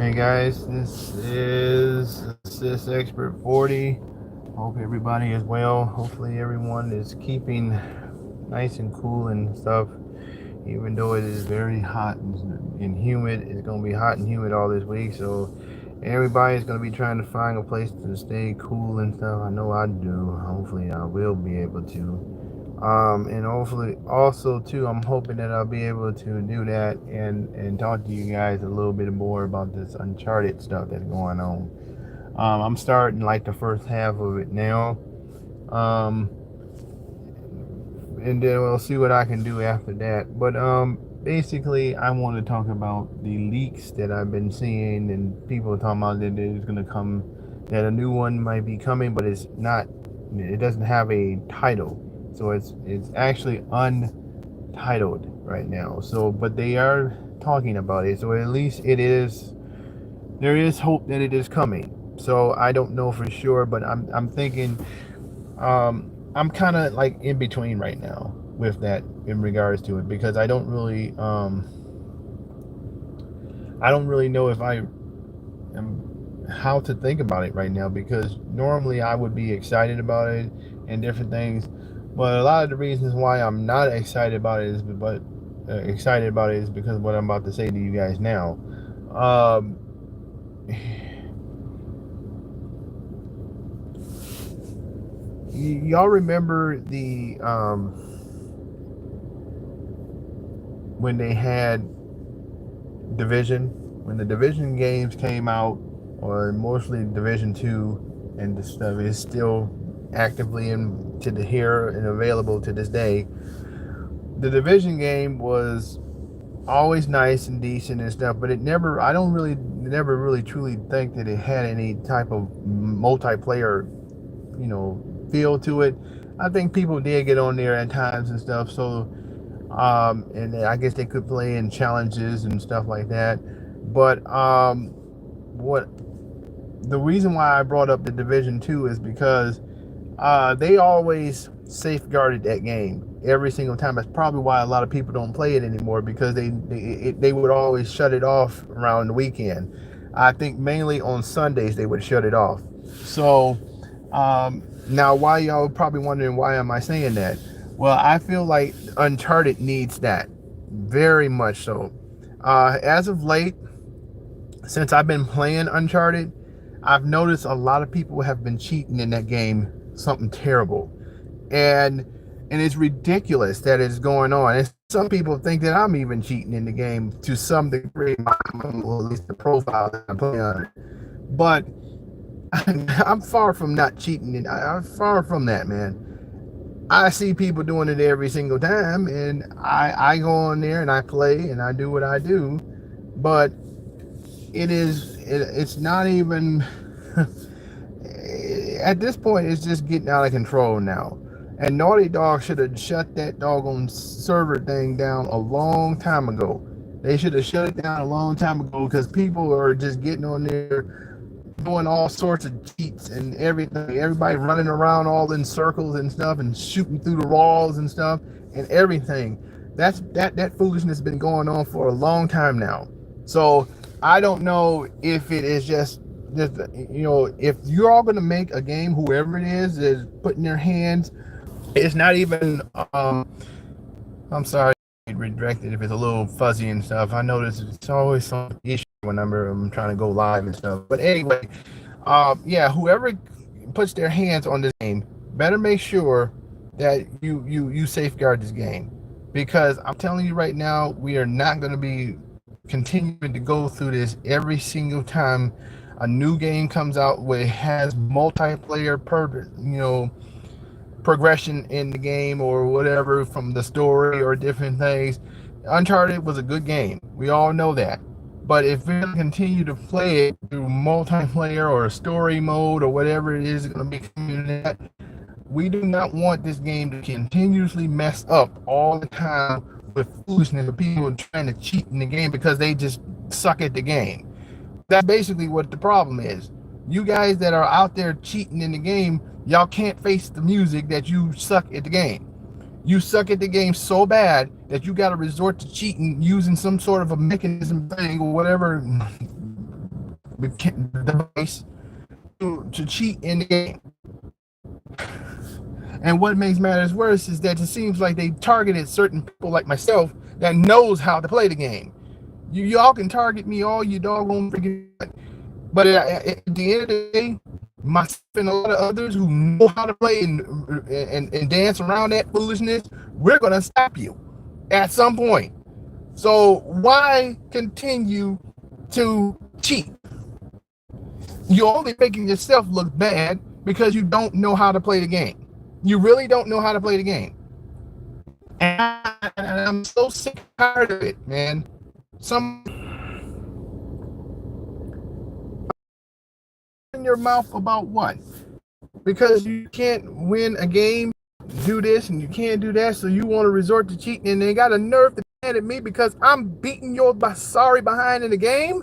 Hey guys, this Expert40. Hope everybody is well. Hopefully everyone is keeping nice and cool and stuff. Even though it is very hot and humid, it's gonna be hot and humid all this week. So everybody's gonna be trying to find a place to stay cool and stuff. I know I do. Hopefully I will be able to. And hopefully also too, I'm hoping that I'll be able to do that and talk to you guys a little bit more about this Uncharted stuff that's going on. I'm starting like the first half of it now. Um, and then we'll see what I can do after that. But basically, I want to talk about the leaks that I've been seeing and people talking about that it's gonna come, that a new one might be coming, but it's not. It doesn't have a title, so it's actually untitled right now. So, but they are talking about it, so at least it is. There is hope that it is coming. So I don't know for sure, but I'm thinking. I'm kind of like in between right now with that in regards to it because I don't really know if I am how to think about it right now, because normally I would be excited about it and different things, but a lot of the reasons why I'm not excited about it is because of what I'm about to say to you guys now. Um, y'all remember the when they had Division, when the Division games came out, or mostly Division 2, and this stuff is still actively in to the here and available to this day. The Division game was always nice and decent and stuff, but it never, I don't really, never really truly think that it had any type of multiplayer, feel to it. I think people did get on there at times and stuff, so and I guess they could play in challenges and stuff like that. But what the reason why I brought up the Division 2 is because they always safeguarded that game every single time. That's probably why a lot of people don't play it anymore, because they would always shut it off around the weekend. I think mainly on Sundays they would shut it off. So now, why y'all probably wondering why am I saying that? Well, I feel like Uncharted needs that very much so. As of late, since I've been playing Uncharted, I've noticed a lot of people have been cheating in that game, something terrible, and it's ridiculous that it's going on. And some people think that I'm even cheating in the game to some degree, or at least the profile that I'm playing on. But I'm far from not cheating, and I'm far from that, man. I see people doing it every single time, and I go on there and I play and I do what I do, but it's not even at this point, it's just getting out of control now. And Naughty Dog should have shut that doggone server thing down a long time ago. They should have shut it down a long time ago, because people are just getting on there doing all sorts of cheats and everything. Everybody running around all in circles and stuff and shooting through the walls and stuff and everything. That foolishness has been going on for a long time now. So I don't know if it is just if you're all going to make a game, whoever it is putting their hands. It's not even. I'm sorry, redirected if it's a little fuzzy and stuff. I notice it's always some issue whenever I'm trying to go live and stuff. But anyway, yeah, whoever puts their hands on this game better make sure that you safeguard this game, because I'm telling you right now, we are not going to be continuing to go through this every single time a new game comes out where it has multiplayer progression in the game or whatever from the story or different things. Uncharted was a good game. We all know that. But if we're going to continue to play it through multiplayer or story mode or whatever it is going to be, we do not want this game to continuously mess up all the time with foolishness of people trying to cheat in the game because they just suck at the game. That's basically what the problem is. You guys that are out there cheating in the game, y'all can't face the music that you suck at the game. You suck at the game so bad that you got to resort to cheating using some sort of a mechanism thing or whatever device to cheat in the game. And what makes matters worse is that it seems like they targeted certain people like myself that knows how to play the game. Y'all can target me all you doggone freaking, but at the end of the day, myself and a lot of others who know how to play and dance around that foolishness, we're gonna stop you at some point. So why continue to cheat? You're only making yourself look bad because you don't know how to play the game. You really don't know how to play the game. And I'm so sick and tired of it, man. Some in your mouth about what? Because you can't win a game, do this, and you can't do that, so you want to resort to cheating, and they got a nerve to be mad at me because I'm beating your sorry behind in the game?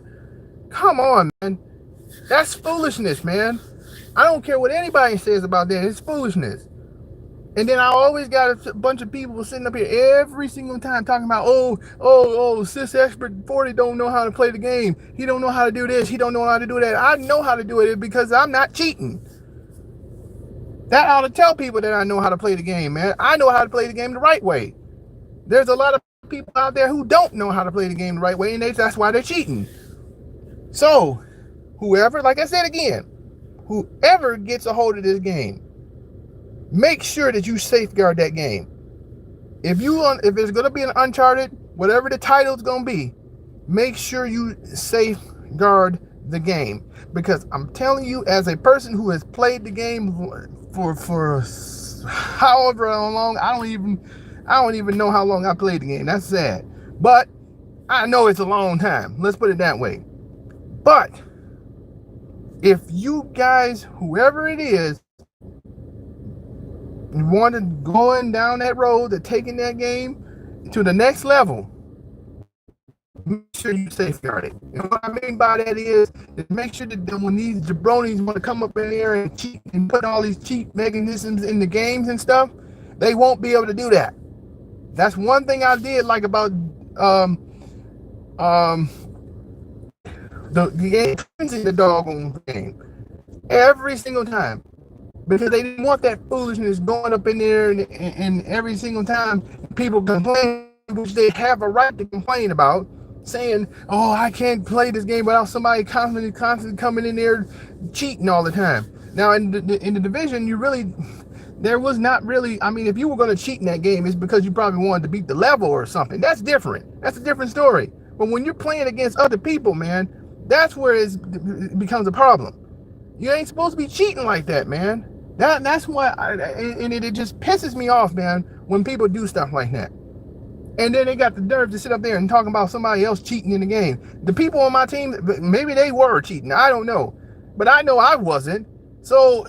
Come on, man. That's foolishness, man. I don't care what anybody says about that. It's foolishness. And then I always got a bunch of people sitting up here every single time talking about, Sis EXPERT40 don't know how to play the game. He don't know how to do this. He don't know how to do that. I know how to do it because I'm not cheating. That ought to tell people that I know how to play the game, man. I know how to play the game the right way. There's a lot of people out there who don't know how to play the game the right way, and that's why they're cheating. So, whoever, like I said again, whoever gets a hold of this game, make sure that you safeguard that game. If it's going to be an Uncharted, whatever the title is going to be, make sure you safeguard the game. Because I'm telling you, as a person who has played the game for however long, I don't even know how long I played the game. That's sad. But I know it's a long time. Let's put it that way. But if you guys, whoever it is, wanted going down that road to taking that game to the next level, make sure you safeguard it. And what I mean by that is make sure that when these jabronis want to come up in there and cheat and put all these cheat mechanisms in the games and stuff, they won't be able to do that. That's one thing I did like about the game, the doggone game, every single time. Because they didn't want that foolishness going up in there, and every single time people complain, which they have a right to complain about, saying, oh, I can't play this game without somebody constantly coming in there cheating all the time. Now, in the division, there was not really, I mean, if you were going to cheat in that game, it's because you probably wanted to beat the level or something. That's different. That's a different story. But when you're playing against other people, man, that's where it becomes a problem. You ain't supposed to be cheating like that, man. That's why, it just pisses me off, man, when people do stuff like that. And then they got the nerve to sit up there and talk about somebody else cheating in the game. The people on my team, maybe they were cheating. I don't know. But I know I wasn't. So,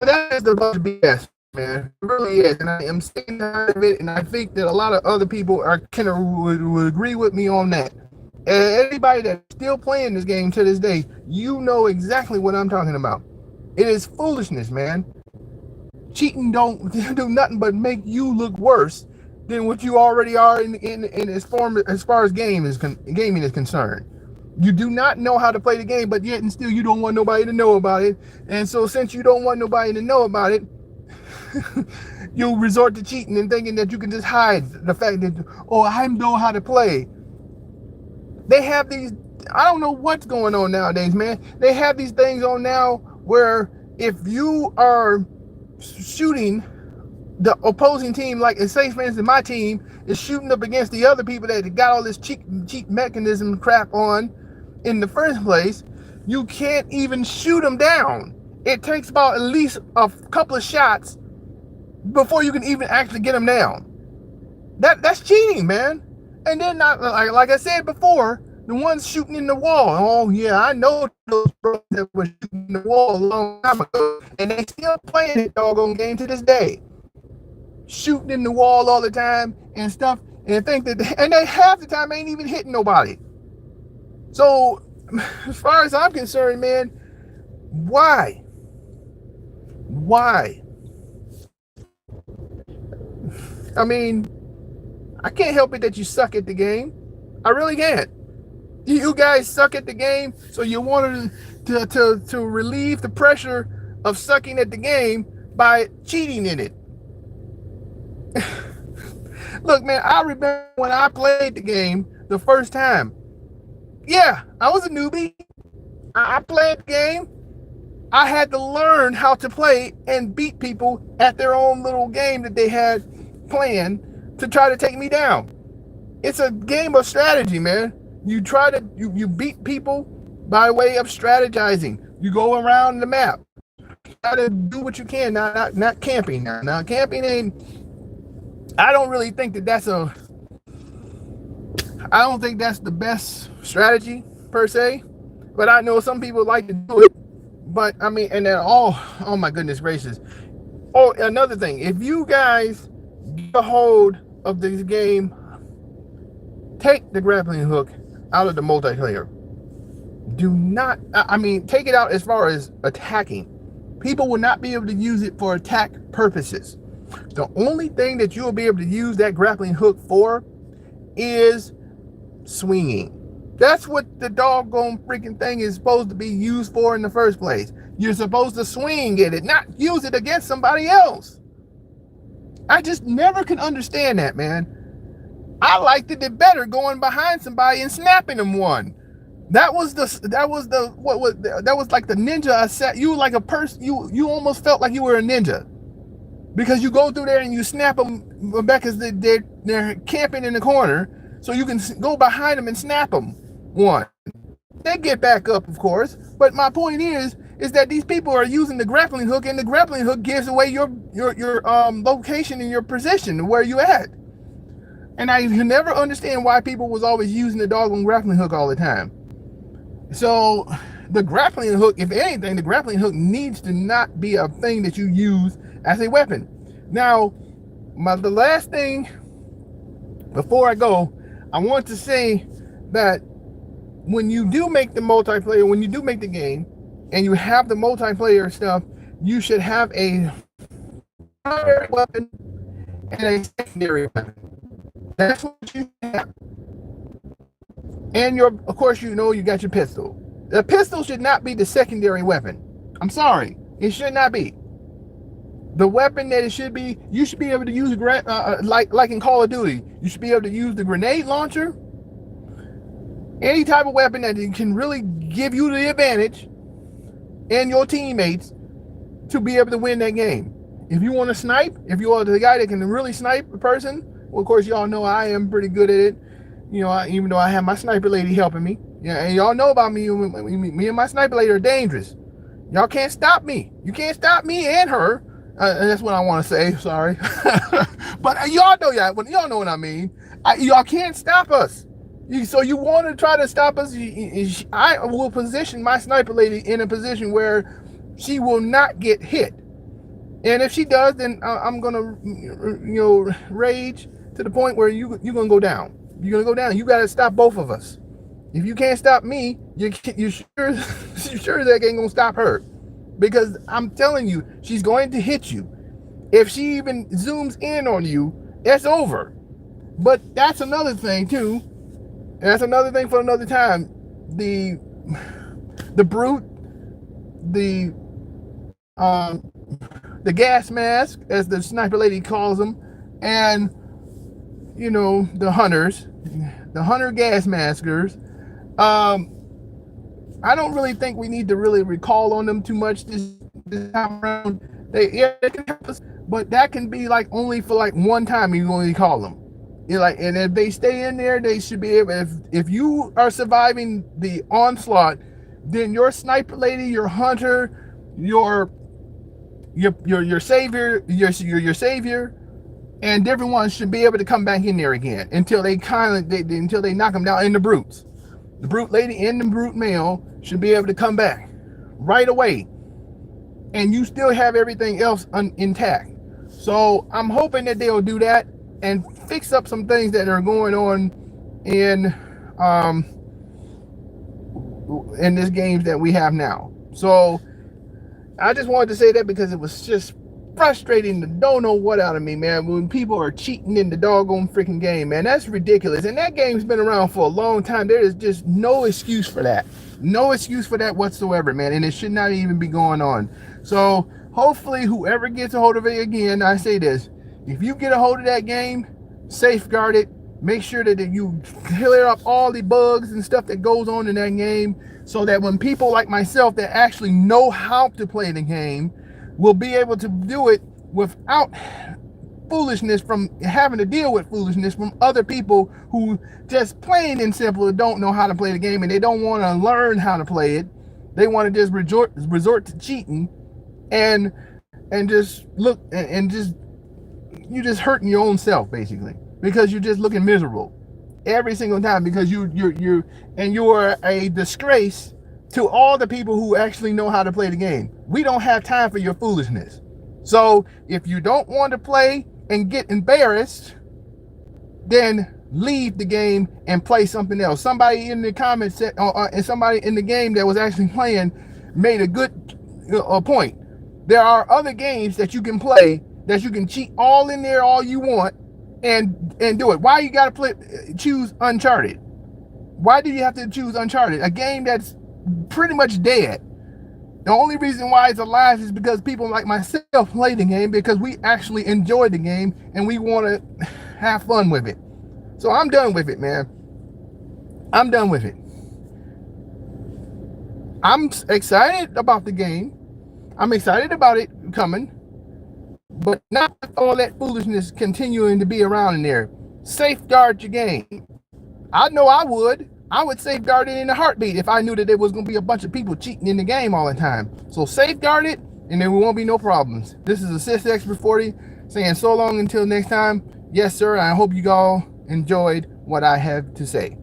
that is the bunch of BS, man. It really is. And I am sick and tired of it. And I think that a lot of other people would agree with me on that. And anybody that's still playing this game to this day, you know exactly what I'm talking about. It is foolishness, man. Cheating don't do nothing but make you look worse than what you already are in as far as gaming is concerned. You do not know how to play the game, but yet and still you don't want nobody to know about it. And so since you don't want nobody to know about it, you'll resort to cheating and thinking that you can just hide the fact that, oh, I know how to play. They have these, I don't know what's going on nowadays, man. They have these things on now where if you are shooting the opposing team, like say for instance my team is shooting up against the other people that got all this cheat mechanism crap on in the first place, you can't even shoot them down. It takes about at least a couple of shots before you can even actually get them down. That's cheating, man. And then, like I said before, the ones shooting in the wall. Oh, yeah, I know those bros that were shooting in the wall a long time ago. And they still playing that doggone game to this day. Shooting in the wall all the time and stuff. And think that, and they half the time ain't even hitting nobody. So, as far as I'm concerned, man, why? Why? I mean, I can't help it that you suck at the game. I really can't. You guys suck at the game, so you wanted to relieve the pressure of sucking at the game by cheating in it. Look, man, I remember when I played the game the first time. Yeah, I was a newbie. I played the game. I had to learn how to play and beat people at their own little game that they had planned to try to take me down. It's a game of strategy, man. You try to you beat people by way of strategizing. You go around the map. You try to do what you can. Not camping. Now camping ain't. I don't really think that's a. I don't think that's the best strategy per se, but I know some people like to do it. But I mean, and then oh my goodness gracious. Oh, another thing, if you guys get a hold of this game, take the grappling hook out of the multiplayer. Do not, I mean, take it out as far as attacking. People will not be able to use it for attack purposes. The only thing that you'll be able to use that grappling hook for is swinging. That's what the doggone freaking thing is supposed to be used for in the first place. You're supposed to swing at it, not use it against somebody else. I just never can understand that, man. I liked it better going behind somebody and snapping them one. That was like the ninja set. You were like a person. You almost felt like you were a ninja, because you go through there and you snap them back as they're camping in the corner, so you can go behind them and snap them one. They get back up, of course, but my point is that these people are using the grappling hook, and the grappling hook gives away your location and your position, where you at. And I can never understand why people was always using the doggone grappling hook all the time. So the grappling hook, if anything, the grappling hook needs to not be a thing that you use as a weapon. Now, the last thing before I go, I want to say that when you do make the multiplayer, when you do make the game, and you have the multiplayer stuff, you should have a primary weapon and a secondary weapon. That's what you have. And of course, you got your pistol. The pistol should not be the secondary weapon. I'm sorry, it should not be. The weapon that it should be, you should be able to use like in Call of Duty. You should be able to use the grenade launcher. Any type of weapon that can really give you the advantage and your teammates to be able to win that game. If you want to snipe, if you are the guy that can really snipe a person, well, of course, y'all know I am pretty good at it. Even though I have my sniper lady helping me. Yeah, and y'all know about me. Me and my sniper lady are dangerous. Y'all can't stop me. You can't stop me and her. And that's what I want to say. Sorry. But y'all know what I mean. Y'all can't stop us. So you want to try to stop us? I will position my sniper lady in a position where she will not get hit. And if she does, then I'm gonna, rage to the point where you're gonna go down. You're gonna go down. You gotta stop both of us. If you can't stop me, you sure that ain't gonna stop her, because I'm telling you, she's going to hit you. If she even zooms in on you, it's over. But that's another thing too. And that's another thing for another time. The brute, the gas mask, as the sniper lady calls them, and the hunters, the hunter gas maskers. I don't really think we need to really recall on them too much this time around. They can help us, but that can be like only for like one time you only call them. And if they stay in there, they should be able. If you are surviving the onslaught, then your sniper lady, your hunter, your savior, your savior, and different ones should be able to come back in there again until they knock them down. And the brute lady and the brute male should be able to come back right away, and you still have everything else intact. So I'm hoping that they'll do that and fix up some things that are going on in this game that we have now. So I just wanted to say that because it was just frustrating the don't know what out of me, man, when people are cheating in the doggone freaking game, man. That's ridiculous. And that game's been around for a long time. There is just no excuse for that. No excuse for that whatsoever, man. And it should not even be going on. So hopefully whoever gets a hold of it, again, I say this, if you get a hold of that game, safeguard it. Make sure that you clear up all the bugs and stuff that goes on in that game, so that when people like myself that actually know how to play the game will be able to do it without foolishness, from having to deal with foolishness from other people who just plain and simple don't know how to play the game, and they don't want to learn how to play it. They want to just resort to cheating and just look and just, you just hurting your own self basically, because you're just looking miserable every single time, because you're a disgrace to all the people who actually know how to play the game. We don't have time for your foolishness. So if you don't want to play and get embarrassed, then leave the game and play something else. Somebody in the comments said, and somebody in the game that was actually playing made a good point. There are other games that you can play that you can cheat all in there all you want and do it. Why you gotta choose Uncharted? Why do you have to choose Uncharted, a game that's pretty much dead? The only reason why it's alive is because people like myself play the game, because we actually enjoy the game and we want to have fun with it. So I'm done with it, man. I'm done with it. I'm excited about the game. I'm excited about it coming, but not all that foolishness continuing to be around in there. Safeguard your game. I know I would safeguard it in a heartbeat if I knew that there was going to be a bunch of people cheating in the game all the time. So safeguard it, and there won't be no problems. This is Assist Expert 40 saying so long until next time. Yes, sir. I hope you all enjoyed what I have to say.